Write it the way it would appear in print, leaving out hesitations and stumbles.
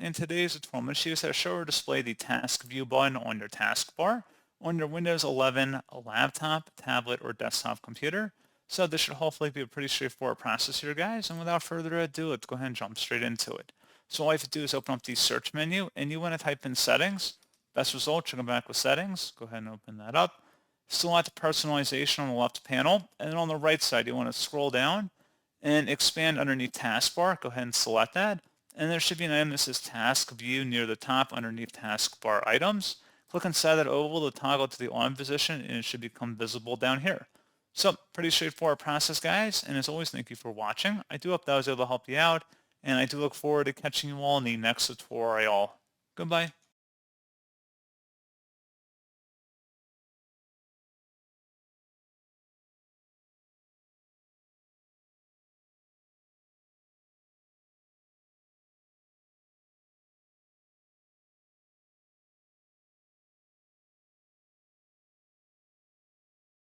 In today's tutorial, I'm going to show you how to show or display the task view button on your taskbar on your Windows 11 laptop, tablet, or desktop computer. So this should hopefully be a pretty straightforward process here, guys. And without further ado, let's go ahead and jump straight into it. So all you have to do is open up the search menu, and you want to type in settings. Best result, you come back with settings. Go ahead and open that up. Select personalization on the left panel, and then on the right side, you want to scroll down and expand underneath taskbar. Go ahead and select that. And there should be an item that says Task View near the top underneath Taskbar Items. Click inside that oval to toggle to the on position, and it should become visible down here. So, pretty straightforward process, guys. And as always, thank you for watching. I do hope that was able to help you out, and I do look forward to catching you all in the next tutorial. Goodbye.